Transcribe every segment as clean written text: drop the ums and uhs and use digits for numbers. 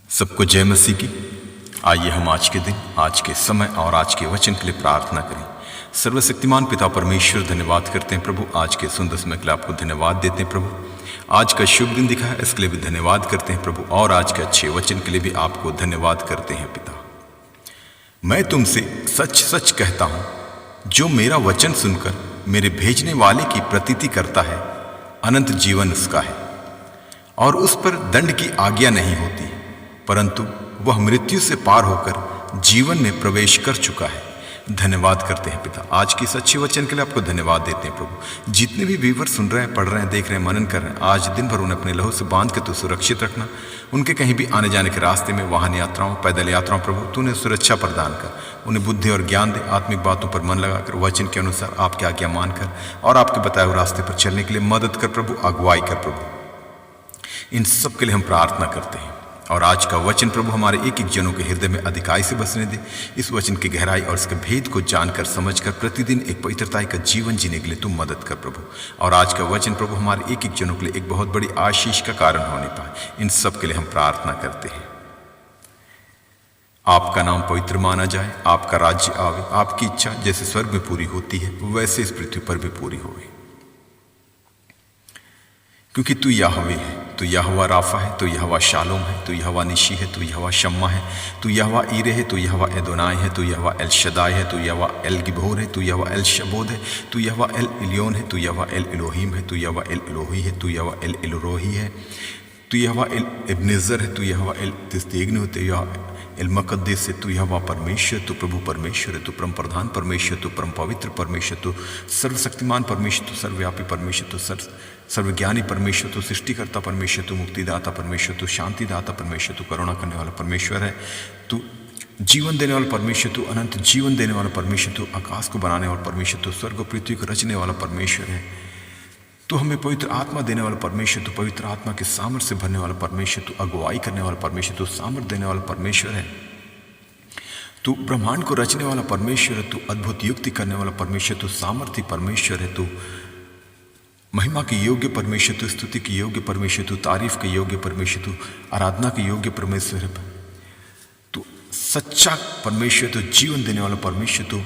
सबको जय मसीह की। आइए हम आज के दिन, आज के समय और आज के वचन के लिए प्रार्थना करें। सर्वशक्तिमान पिता परमेश्वर, धन्यवाद करते हैं प्रभु, आज के सुंदर समय के लिए आपको धन्यवाद देते हैं प्रभु। आज का शुभ दिन दिखा है, इसके लिए भी धन्यवाद करते हैं प्रभु, और आज के अच्छे वचन के लिए भी आपको धन्यवाद करते हैं पिता। मैं तुमसे सच सच कहता हूँ, जो मेरा वचन सुनकर मेरे भेजने वाले की प्रतीति करता है, अनंत जीवन उसका है, और उस पर दंड की आज्ञा नहीं होती, परंतु वह मृत्यु से पार होकर जीवन में प्रवेश कर चुका है। धन्यवाद करते हैं पिता, आज के इस अच्छे वचन के लिए आपको धन्यवाद देते हैं प्रभु। जितने भी व्यूवर सुन रहे हैं, पढ़ रहे हैं, देख रहे हैं, मनन कर रहे हैं, आज दिन भर उन्हें अपने लहू से बांध के तो सुरक्षित रखना। उनके कहीं भी आने जाने के रास्ते में, वाहन यात्राओं, पैदल यात्राओं, प्रभु तू उन्हें सुरक्षा प्रदान कर, उन्हें बुद्धि और ज्ञान दे, आत्मिक बातों पर मन लगाकर वचन के अनुसार आपकी आज्ञा मानकर और आपके बताए हुए रास्ते पर चलने के लिए मदद कर प्रभु, अगुवाई कर प्रभु। इन सब के लिए हम प्रार्थना करते हैं। और आज का वचन प्रभु हमारे एक एक जनों के हृदय में अधिकाई से बसने दे। इस वचन की गहराई और इसके भेद को जानकर समझकर प्रतिदिन एक पवित्रता का जीवन जीने के लिए तू मदद कर प्रभु। और आज का वचन प्रभु हमारे एक एक जनों के लिए एक बहुत बड़ी आशीष का कारण होने पाए। इन सब के लिए हम प्रार्थना करते हैं। आपका नाम पवित्र माना जाए, आपका राज्य आवे, आपकी इच्छा जैसे स्वर्ग में पूरी होती है वैसे इस पृथ्वी पर भी पूरी होवे। क्योंकि तू याहवे है, तू यहोवा राफा है, तू यहोवा शालोम है, तू यहोवा निशी है, तू यहोवा शम्मा है, तू यहोवा ईरे है, तू यहोवा एदोनाई है, तू यहोवा एल शदाई है, तू यहोवा एल गिबोर है, तू यहोवा एल शबोद है, तू यहोवा एल इलियोन है, तू यहोवा एल इलोहीम है, तू यहोवा एल इलोही है, तू यहोवा एल इलोरोही है, तू यहोवा एल इब्नेजर है, तू यहोवा एल तिस्तेगन है, तू यहोवा एल मकद्देस है, तू यहोवा परमेश्वर, तू प्रभु परमेश्वर है, तू परम प्रधान परमेश्वर, तू परम पवित्र परमेश्वर, तू सर्वशक्तिमान परमेश्वर, तू सर्वव्यापी परमेश्वर, तू सर्वज्ञानी परमेश्वर, तू सृष्टिकर्ता परमेश्वर, तू मुक्तिदाता परमेश्वर, तू शांतिदाता परमेश्वर, तू करुणा करने वाला परमेश्वर है, तू जीवन देने वाला परमेश्वर, तू अनंत जीवन देने वाला परमेश्वर, तू आकाश को बनाने वाला परमेश्वर, तू स्वर्ग और पृथ्वी को रचने वाला परमेश्वर है, तू हमें पवित्र आत्मा देने वाला परमेश्वर, तू पवित्र आत्मा के सामर्थ्य से भरने वाला परमेश्वर, तू अगुवाई करने वाला परमेश्वर, तू सामर्थ्य देने वाला परमेश्वर है, तू ब्रह्मांड को रचने वाला परमेश्वर है, तू अद्भुत युक्ति करने वाला परमेश्वर, तू सामर्थ्य परमेश्वर है, तू महिमा के योग्य परमेश्वर, तू स्तुति के योग्य परमेश्वर, तू तारीफ के योग्य परमेश्वर, तू आराधना के योग्य परमेश्वर है, तू सच्चा परमेश्वर, तू जीवन देने वाला परमेश्वर, तू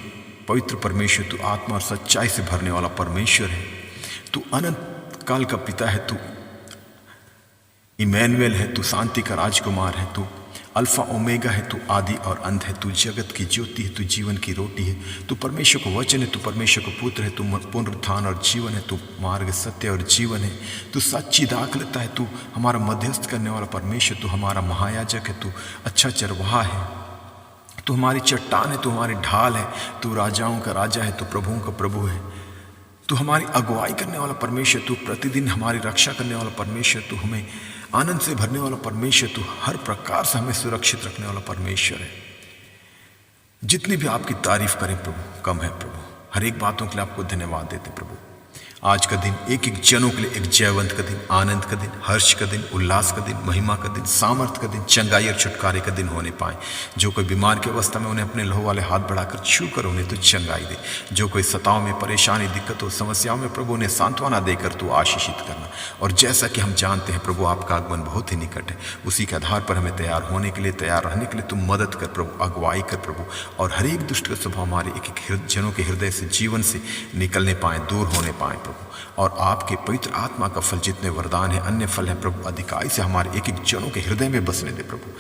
पवित्र परमेश्वर, तू आत्मा और सच्चाई से भरने वाला परमेश्वर है, तू अनंत काल का पिता है, तू इमैनुएल है, तू शांति का राजकुमार है, तू अल्फा ओमेगा है, तू आदि और अंत है, तू जगत की ज्योति है, तू जीवन की रोटी है, तू परमेश्वर को वचन है, तू परमेश्वर को पुत्र है, तू पुनरुत्थान और जीवन है, तू मार्ग सत्य और जीवन है, तू सच्ची दाखलता है, तू हमारा मध्यस्थ करने वाला परमेश्वर, तू हमारा महायाजक है, तू अच्छा चरवाहा है, तू हमारी चट्टान है, तू हमारी ढाल है, तू राजाओं का राजा है, तू प्रभुओं का प्रभु है, तू हमारी अगुवाई करने वाला परमेश्वर, तू प्रतिदिन हमारी रक्षा करने वाला परमेश्वर, तू हमें आनंद से भरने वाला परमेश्वर, तू हर प्रकार से हमें सुरक्षित रखने वाला परमेश्वर है। जितनी भी आपकी तारीफ करें प्रभु कम है प्रभु। हर एक बातों के लिए आपको धन्यवाद देते प्रभु। आज का दिन एक एक जनों के लिए एक जयवंत का दिन, आनंद का दिन, हर्ष का दिन, उल्लास का दिन, महिमा का दिन, सामर्थ का दिन, चंगाई और छुटकारे का दिन होने पाए। जो कोई बीमार की अवस्था में, उन्हें अपने लहू वाले हाथ बढ़ाकर छू कर उन्हें तू चंगाई दे। जो कोई सताव में, परेशानी, दिक्कतों, समस्याओं में प्रभु उन्हें सांत्वना देकर तू आशीषित करना। और जैसा कि हम जानते हैं प्रभु आपका आगमन बहुत ही निकट है, उसी के आधार पर हमें तैयार होने के लिए, तैयार रहने के लिए तू मदद कर प्रभु, अगुवाई कर प्रभु। और हर एक दुष्ट का स्वभाव हमारे एक एक जनों के हृदय से, जीवन से निकलने पाए, दूर होने पाए प्रभु। और आपके पवित्र आत्मा का फल जितने वरदान है, अन्य फल है प्रभु, अधिकाई से हमारे एक एक जनों के हृदय में बसने दे प्रभु।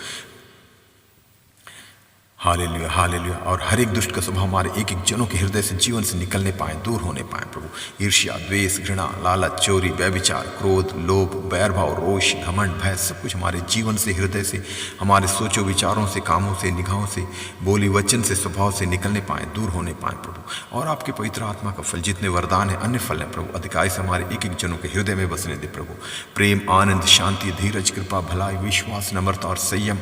Hallelujah, hallelujah. और हर एक दुष्ट का स्वभाव हमारे एक एक जनों के हृदय से, जीवन से निकलने पाए, दूर होने पाए प्रभु। ईर्ष्या, द्वेष, घृणा, लालच, चोरी, व्यभिचार, क्रोध, लोभ, बैर भाव, रोष, घमंड, भय, सब कुछ हमारे जीवन से, हृदय से, हमारे सोचों विचारों से, कामों से, निगाहों से, बोली वचन से, स्वभाव से निकलने पाए, दूर होने पाए प्रभु। और आपके पवित्र आत्मा का फल जितने वरदान है, अन्य फल है प्रभु, अधिकाई से हमारे एक एक जनों के हृदय में बसने दे प्रभु। प्रेम, आनंद, शांति, धीरज, कृपा, भलाई, विश्वास, नम्रता और संयम,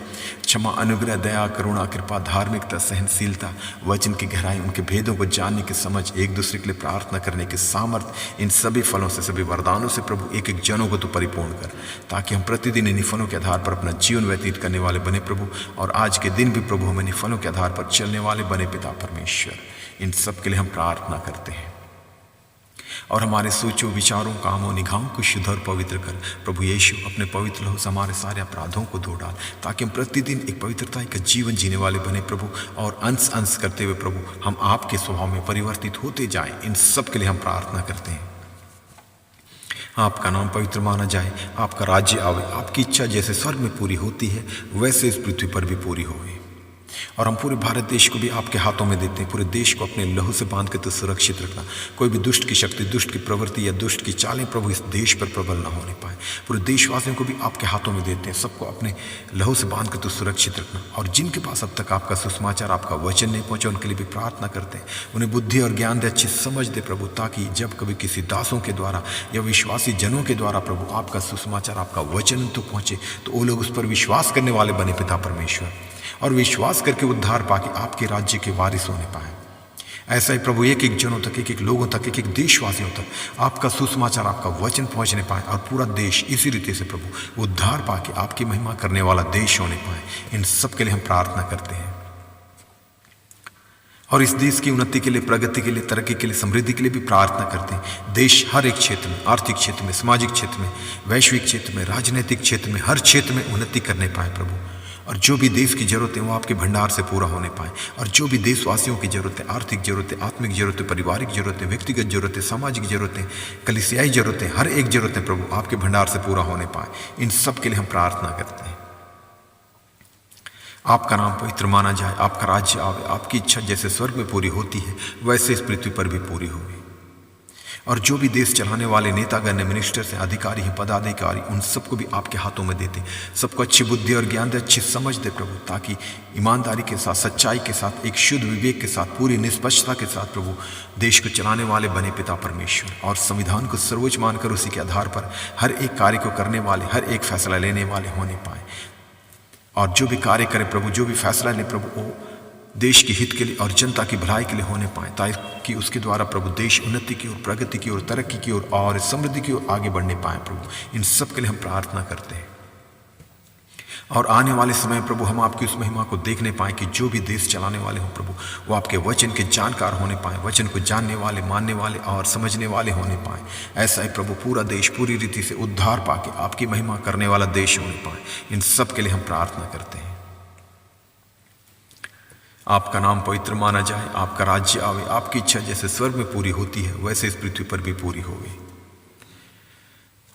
क्षमा, अनुग्रह, दया, करुणा, कृपा, धार्मिकता, सहनशीलता, वचन की गहराई, उनके भेदों को जानने की समझ, एक दूसरे के लिए प्रार्थना करने की सामर्थ्य, इन सभी फलों से, सभी वरदानों से प्रभु एक एक जनों को तू परिपूर्ण कर, ताकि हम प्रतिदिन इन्हीं फलों के आधार पर अपना जीवन व्यतीत करने वाले बने प्रभु। और आज के दिन भी प्रभु हम इन्हीं फलों के आधार पर चलने वाले बने पिता परमेश्वर। इन सब के लिए हम प्रार्थना करते हैं। और हमारे सोचों, विचारों, कामों, निगाहों को शुद्ध और पवित्र कर। प्रभु यीशु, अपने पवित्र लहू से हमारे सारे अपराधों को धो डाल, ताकि हम प्रतिदिन एक पवित्रता का जीवन जीने वाले बने प्रभु, और अंश अंश करते हुए प्रभु हम आपके स्वभाव में परिवर्तित होते जाएं। इन सब के लिए हम प्रार्थना करते हैं। आपका नाम पवित्र माना जाए, आपका राज्य आवे, आपकी इच्छा जैसे स्वर्ग में पूरी होती है वैसे इस पृथ्वी पर भी पूरी होवे। और हम पूरे भारत देश को भी आपके हाथों में देते हैं। पूरे देश को अपने लहू से बांध के तो सुरक्षित रखना। कोई भी दुष्ट की शक्ति, दुष्ट की प्रवृत्ति या दुष्ट की चालें प्रभु इस देश पर प्रबल न होने पाए। पूरे देशवासियों को भी आपके हाथों में देते हैं। सबको अपने लहू से बांध के तो सुरक्षित रखना। और जिनके पास अब तक आपका सुसमाचार, आपका वचन नहीं पहुंचा, उनके लिए भी प्रार्थना करते हैं। उन्हें बुद्धि और ज्ञान दे, अच्छी समझ दे प्रभु, ताकि जब कभी किसी दासों के द्वारा या विश्वासी जनों के द्वारा प्रभु आपका सुसमाचार, आपका वचन तो पहुंचे, तो वो लोग उस पर विश्वास करने वाले बने पिता परमेश्वर, और विश्वास करके उद्धार पाके आपके राज्य के वारिस होने पाए। ऐसा ही प्रभु एक एक जनों तक, एक एक लोगों तक, एक एक देशवासियों तक आपका सुसमाचार, आपका वचन पहुंचने पाए, और पूरा देश इसी रीति से प्रभु उद्धार पाके आपकी महिमा करने वाला देश होने पाए। इन सब के लिए हम प्रार्थना करते हैं। और इस देश की उन्नति के लिए, प्रगति के लिए, तरक्की के लिए, समृद्धि के लिए भी प्रार्थना करते हैं। देश हर एक क्षेत्र में, आर्थिक क्षेत्र में, सामाजिक क्षेत्र में, वैश्विक क्षेत्र में, राजनीतिक क्षेत्र में, हर क्षेत्र में उन्नति करने पाए प्रभु। और जो भी देश की जरूरतें वो आपके भंडार से पूरा होने पाए। और जो भी देशवासियों की जरूरतें, आर्थिक जरूरतें, आत्मिक जरूरतें, पारिवारिक जरूरतें, व्यक्तिगत जरूरतें, सामाजिक जरूरतें, कलीसियाई जरूरतें, हर एक जरूरतें प्रभु आपके भंडार से पूरा होने पाए। इन सब के लिए हम प्रार्थना करते हैं। आपका नाम पवित्र माना जाए, आपका राज्य आवे, आपकी इच्छा जैसे स्वर्ग में पूरी होती है वैसे इस पृथ्वी पर भी पूरी होगी। और जो भी देश चलाने वाले नेतागण, मिनिस्टर्स हैं, अधिकारी हैं, पदाधिकारी, उन सबको भी आपके हाथों में देते, सबको अच्छी बुद्धि और ज्ञान दे, अच्छी समझ दे प्रभु, ताकि ईमानदारी के साथ, सच्चाई के साथ, एक शुद्ध विवेक के साथ, पूरी निष्पक्षता के साथ प्रभु देश को चलाने वाले बने पिता परमेश्वर। और संविधान को सर्वोच्च मानकर उसी के आधार पर हर एक कार्य को करने वाले, हर एक फैसला लेने वाले होने पाए। और जो भी कार्य करे प्रभु, जो भी फैसला ले प्रभु, वो देश के हित के लिए और जनता की भलाई के लिए होने पाए, ताकि उसके द्वारा प्रभु देश उन्नति की ओर, प्रगति की ओर, तरक्की की ओर और समृद्धि की ओर आगे बढ़ने पाए प्रभु। इन सब के लिए हम प्रार्थना करते हैं। और आने वाले समय प्रभु हम आपकी उस महिमा को देखने पाए कि जो भी देश चलाने वाले हों प्रभु, वो आपके वचन के जानकार होने पाए, वचन को जानने वाले, मानने वाले और समझने वाले होने पाए। ऐसा ही प्रभु पूरा देश पूरी रीति से उद्धार पाके आपकी महिमा करने वाला देश होने पाए। इन सब के लिए हम प्रार्थना करते हैं। आपका नाम पवित्र माना जाए, आपका राज्य आवे, आपकी इच्छा जैसे स्वर्ग में पूरी होती है वैसे इस पृथ्वी पर भी पूरी होगी।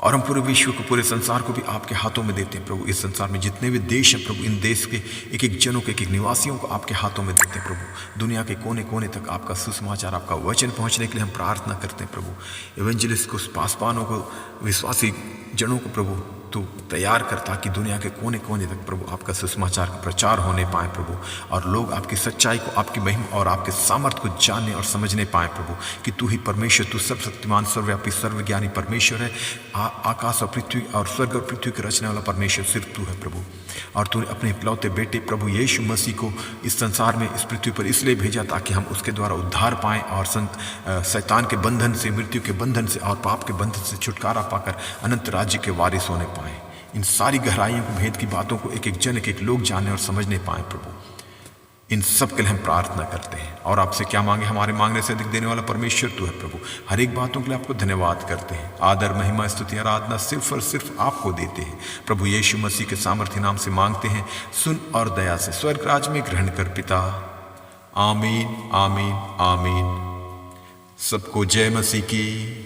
और हम पूरे विश्व को, पूरे संसार को भी आपके हाथों में देते हैं प्रभु। इस संसार में जितने भी देश हैं प्रभु, इन देश के एक एक जनों को, एक एक निवासियों को आपके हाथों में देते हैं प्रभु। दुनिया के कोने कोने तक आपका सुसमाचार, आपका वचन पहुंचने के लिए हम प्रार्थना करते हैं प्रभु। एवेंजलिस्ट को, पासवानों को, विश्वासी जनों को प्रभु तो तैयार कर, ताकि दुनिया के कोने कोने तक प्रभु आपका सुसमाचार का प्रचार होने पाए प्रभु, और लोग आपकी सच्चाई को, आपकी महिमा और आपके सामर्थ्य को जानने और समझने पाए प्रभु, कि तू ही परमेश्वर, तू सर्वशक्तिमान, सर्वव्यापी, सर्वज्ञानी परमेश्वर है। आकाश और पृथ्वी और स्वर्ग और पृथ्वी के रचने वाला परमेश्वर सिर्फ तू है प्रभु। और तूने अपने इकलौते बेटे प्रभु यीशु मसीह को इस संसार में, इस पृथ्वी पर इसलिए भेजा ताकि हम उसके द्वारा उद्धार पाएं और शैतान के बंधन से, मृत्यु के बंधन से और पाप के बंधन से छुटकारा पाकर अनंत राज्य के वारिस होने पाए। इन सारी गहराइयों को, भेद की बातों को एक एक जन, एक एक लोग जानने और समझने पाए प्रभु। इन सब के लिए हम प्रार्थना करते हैं। और आपसे क्या मांगे, हमारे मांगने से अधिक देने वाला परमेश्वर तू है प्रभु। हर एक बातों के लिए आपको धन्यवाद करते हैं। आदर, महिमा, स्तुति, आराधना सिर्फ और सिर्फ आपको देते हैं प्रभु। यीशु मसीह के सामर्थ्य नाम से मांगते हैं, सुन और दया से स्वर्ग राज में ग्रहण कर पिता। आमीन, आमीन, आमीन। सबको जय मसीह की।